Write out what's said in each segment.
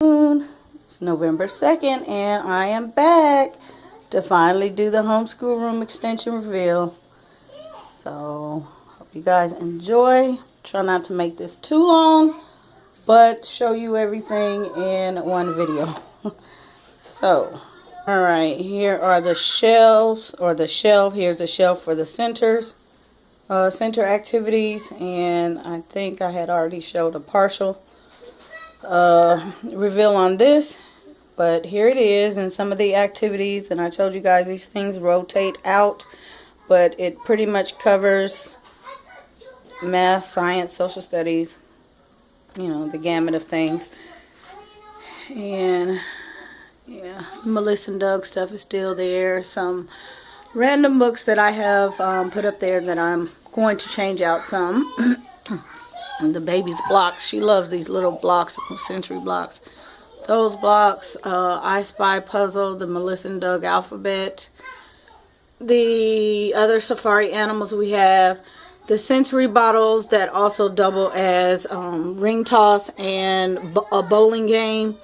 It's November 2nd and I am back to finally do the homeschool room extension reveal. So, hope you guys enjoy. Try not to make this too long, but show you everything in one video. So, alright, here are the shelves, or the shelf. Here's a shelf for the center activities, and I think I had already showed a partial reveal on this, but here it is, and some of the activities. And I told you guys these things rotate out, but it pretty much covers math, science, social studies, you know, the gamut of things. And yeah, Melissa and Doug stuff is still there. Some random books that I have put up there that I'm going to change out some. And the baby's blocks. She loves these little blocks, sensory blocks. Those blocks, I Spy puzzle, the Melissa and Doug alphabet, the other safari animals we have, the sensory bottles that also double as ring toss and a bowling game.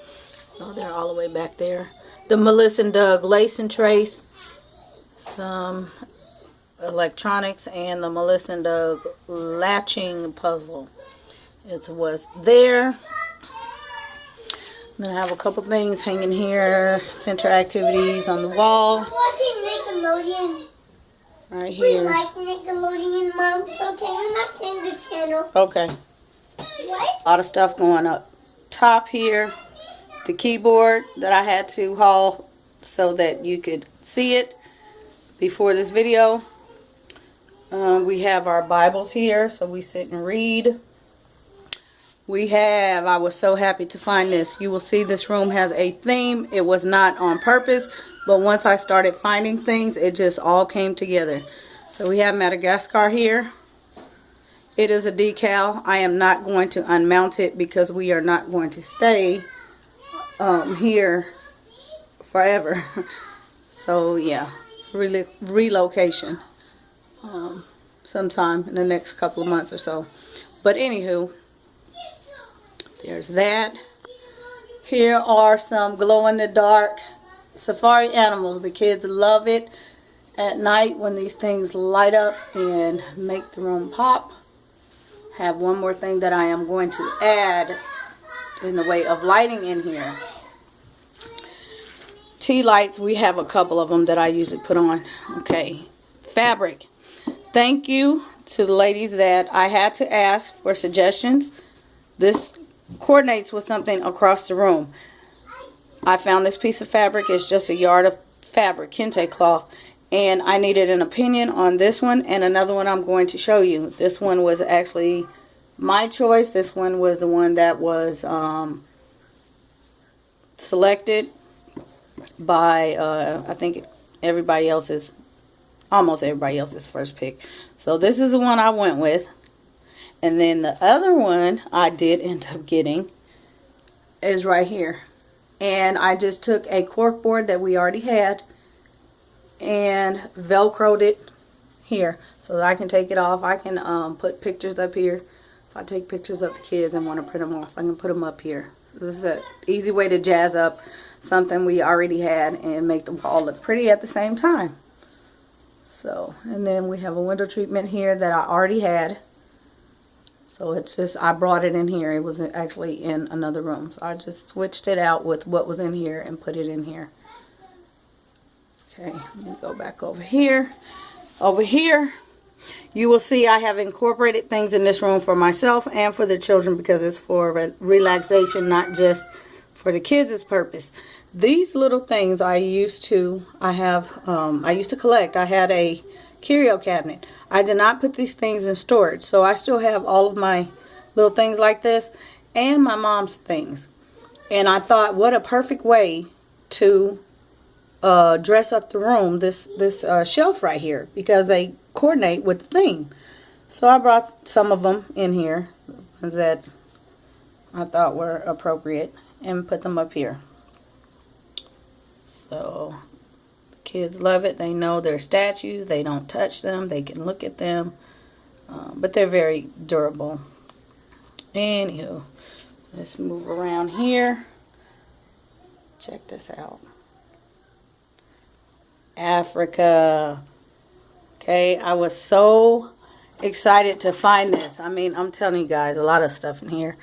Oh, they're all the way back there. The Melissa and Doug lace and trace, some electronics, and the Melissa and Doug latching puzzle. It was there. Then I have a couple things hanging here. Center activities on the wall. I'm watching Nickelodeon. Right here. We like Nickelodeon, Mom, so can you not change the channel? Okay. What? A lot of stuff going up top here. The keyboard that I had to haul so that you could see it before this video. We have our Bibles here, so we sit and read. We have, I was so happy to find this. You will see this room has a theme. It was not on purpose, but once I started finding things, it just all came together. So we have Madagascar here. It is a decal. I am not going to unmount it because we are not going to stay here forever. So yeah, relocation sometime in the next couple of months or so. But anywho, there's that. Here are some glow-in-the-dark safari animals. The kids love it at night when these things light up and make the room pop. Have one more thing that I am going to add in the way of lighting in here. Tea lights, we have a couple of them that I usually put on. Okay, fabric. Thank you to the ladies that I had to ask for suggestions. This coordinates with something across the room. I found this piece of fabric. It's just a yard of fabric, kente cloth, and I needed an opinion on this one and another one I'm going to show you. This one was actually my choice. This one was the one that was selected by I think everybody else's, almost everybody else's first pick. So this is the one I went with. And then the other one I did end up getting is right here. And I just took a cork board that we already had and velcroed it here so that I can take it off. I can put pictures up here. If I take pictures of the kids and want to print them off, I can put them up here. So this is an easy way to jazz up something we already had and make the wall look pretty at the same time. So, and then we have a window treatment here that I already had. So it's just, I brought it in here. It was actually in another room. So I just switched it out with what was in here and put it in here. Okay, let me go back over here. Over here, you will see I have incorporated things in this room for myself and for the children because it's for relaxation, not just for the kids' purpose. These little things I used to collect. I had a curio cabinet. I did not put these things in storage, so I still have all of my little things like this and my mom's things. And I thought, what a perfect way to dress up the room, this shelf right here, because they coordinate with the theme. So I brought some of them in here that I thought were appropriate and put them up here. So kids love it. They know they're statues. They don't touch them. They can look at them. But they're very durable. Anywho, let's move around here. Check this out. Africa. Okay, I was so excited to find this. I mean, I'm telling you guys, a lot of stuff in here.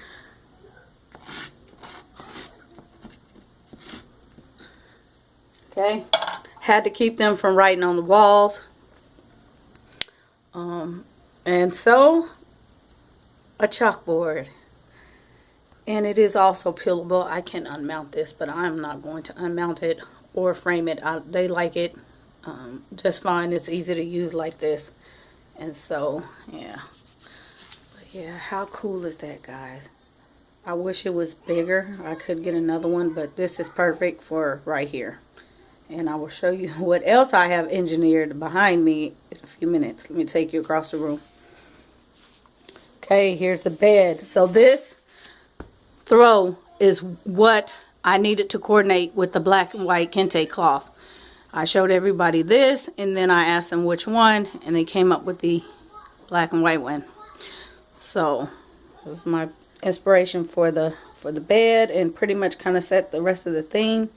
Okay, had to keep them from writing on the walls. And so, a chalkboard. And it is also peelable. I can unmount this, but I'm not going to unmount it or frame it. They like it just fine. It's easy to use like this. And so, yeah. But yeah, how cool is that, guys? I wish it was bigger. I could get another one, but this is perfect for right here. And I will show you what else I have engineered behind me in a few minutes. Let me take you across the room. Okay, here's the bed. So this throw is what I needed to coordinate with the black and white kente cloth. I showed everybody this, and then I asked them which one, and they came up with the black and white one. So this is my inspiration for the bed, and pretty much kind of set the rest of the theme.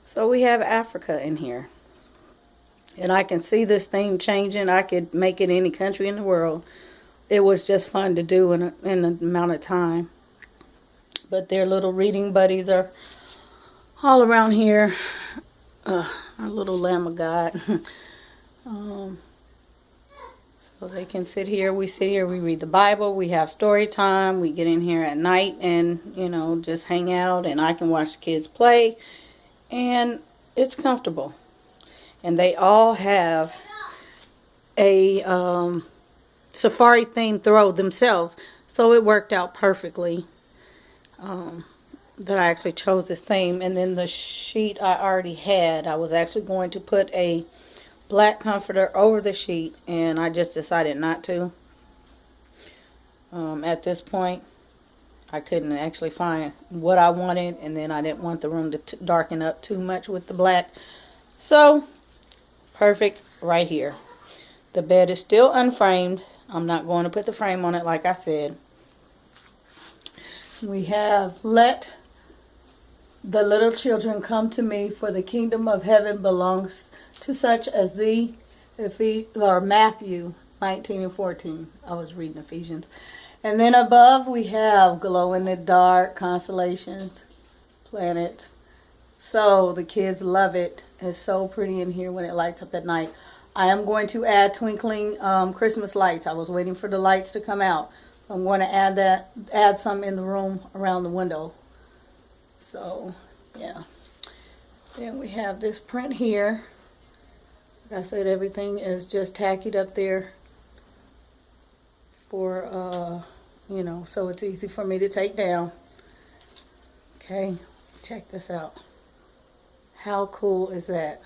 So we have Africa in here, and I can see this theme changing. I could make it any country in the world. It was just fun to do in an amount of time. But their little reading buddies are all around here. Our little Lamb of God. So they can sit here. We sit here. We read the Bible. We have story time. We get in here at night and, you know, just hang out. And I can watch the kids play. And it's comfortable. And they all have a safari themed throw themselves. So it worked out perfectly. That I actually chose this theme. And then the sheet I already had, I was actually going to put a black comforter over the sheet, and I just decided not to. At this point, I couldn't actually find what I wanted, and then I didn't want the room to darken up too much with the black. So, perfect right here. The bed is still unframed. I'm not going to put the frame on it like I said. We have let the little children come to me, for the kingdom of heaven belongs to such as thee. Matthew 19:14. I was reading Ephesians. And then above we have glow in the dark, constellations, planets. So the kids love it. It's so pretty in here when it lights up at night. I am going to add twinkling Christmas lights. I was waiting for the lights to come out. So I'm going to add some in the room around the window. So, yeah. Then we have this print here. Like I said, everything is just tacked up there for, you know, so it's easy for me to take down. Okay, check this out. How cool is that?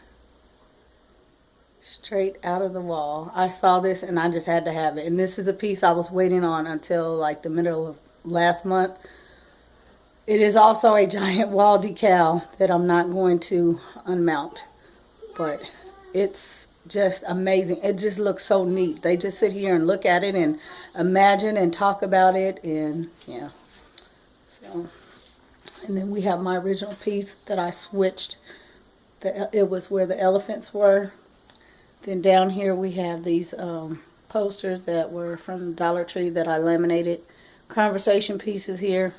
Straight out of the wall. I saw this and I just had to have it. And this is a piece I was waiting on until like the middle of last month. It is also a giant wall decal that I'm not going to unmount. But it's just amazing. It just looks so neat. They just sit here and look at it and imagine and talk about it. And yeah. So, and then we have my original piece that I switched. It was where the elephants were. Then down here we have these posters that were from Dollar Tree that I laminated. Conversation pieces here.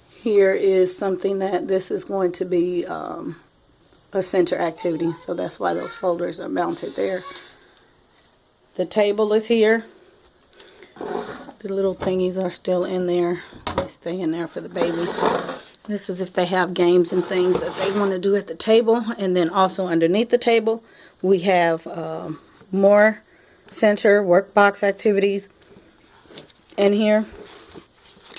Here is something that this is going to be a center activity. So that's why those folders are mounted there. The table is here. The little thingies are still in there. They stay in there for the baby. This is if they have games and things that they want to do at the table. And then also underneath the table, we have more center workbox activities in here.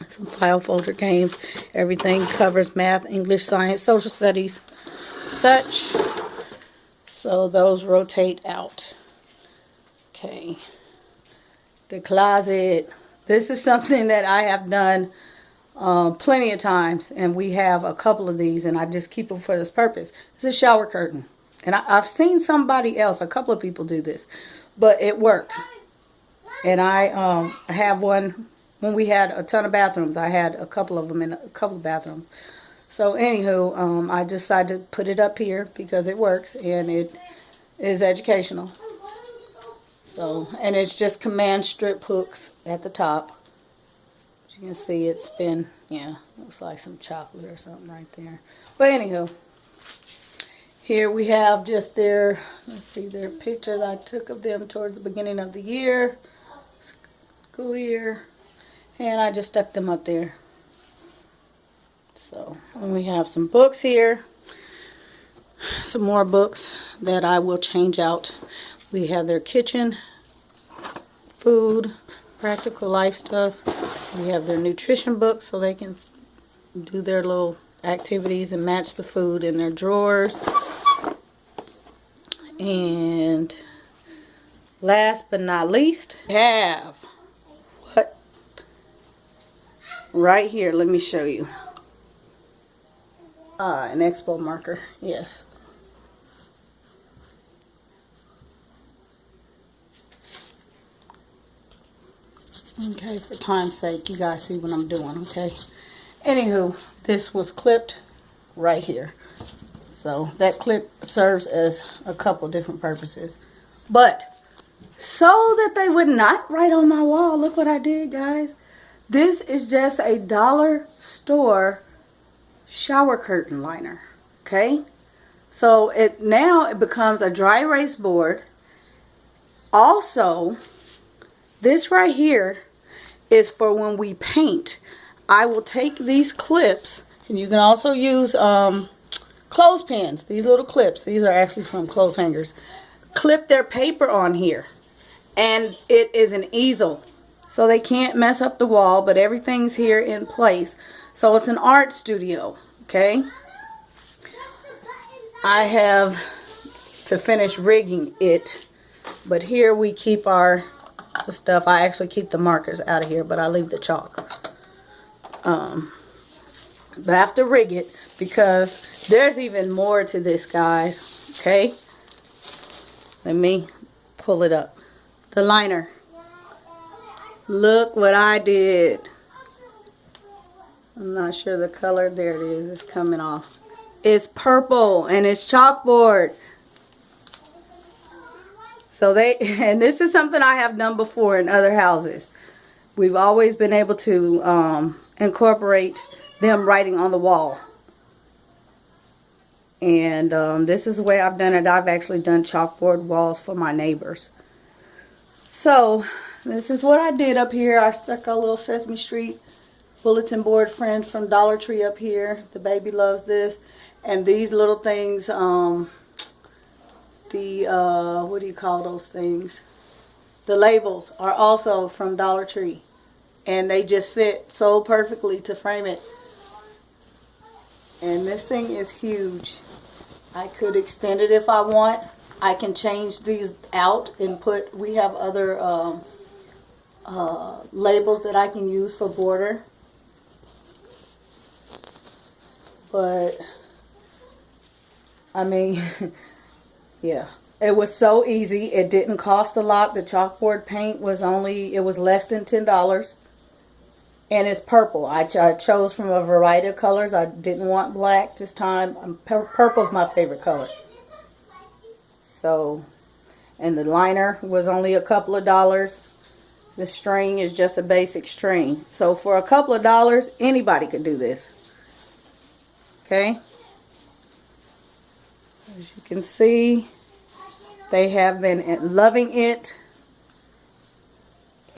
Some file folder games. Everything covers math, English, science, social studies, such. So those rotate out. Okay. The closet. This is something that I have done plenty of times, and we have a couple of these, and I just keep them for this purpose. It's a shower curtain, and I've seen somebody else, a couple of people do this, but it works. And I have one when we had a ton of bathrooms. I had a couple of them in a couple of bathrooms. So anywho, I decided to put it up here because it works and it is educational. So, and it's just command strip hooks at the top. As you can see, it's been, yeah, looks like some chocolate or something right there. But anywho, here we have just their, let's see, their pictures I took of them towards the beginning of the year, school year, and I just stuck them up there. So, and we have some books here, some more books that I will change out. We have their kitchen, food, practical life stuff. We have their nutrition books so they can do their little activities and match the food in their drawers. And last but not least, we have what? Right here, let me show you. An expo marker, yes. Okay, for time's sake, you guys see what I'm doing, okay? Anywho, this was clipped right here. So that clip serves as a couple different purposes. But so that they would not write on my wall, look what I did, guys. This is just a dollar store shower curtain liner, okay? So now it becomes a dry erase board. Also, this right here is for when we paint. I will take these clips, and you can also use clothespins. These little clips, these are actually from clothes hangers. Clip their paper on here, and it is an easel, so they can't mess up the wall, but everything's here in place. So it's an art studio, okay? I have to finish rigging it, but here we keep our stuff. I actually keep the markers out of here, but I leave the chalk. But I have to rig it because there's even more to this, guys. Okay? Let me pull it up. The liner. Look what I did. I'm not sure the color. There it is. It's coming off. It's purple and it's chalkboard. So and this is something I have done before in other houses. We've always been able to incorporate them writing on the wall. And this is the way I've done it. I've actually done chalkboard walls for my neighbors. So this is what I did up here. I stuck a little Sesame Street bulletin board friend from Dollar Tree up here. The baby loves this. And these little things, what do you call those things? The labels are also from Dollar Tree. And they just fit so perfectly to frame it. And this thing is huge. I could extend it if I want. I can change these out and put, we have other labels that I can use for border. But, I mean, yeah. It was so easy. It didn't cost a lot. The chalkboard paint was it was less than $10. And it's purple. I chose from a variety of colors. I didn't want black this time. Purple's my favorite color. So, and the liner was only a couple of dollars. The string is just a basic string. So for a couple of dollars, anybody could do this. Okay? As you can see, they have been loving it.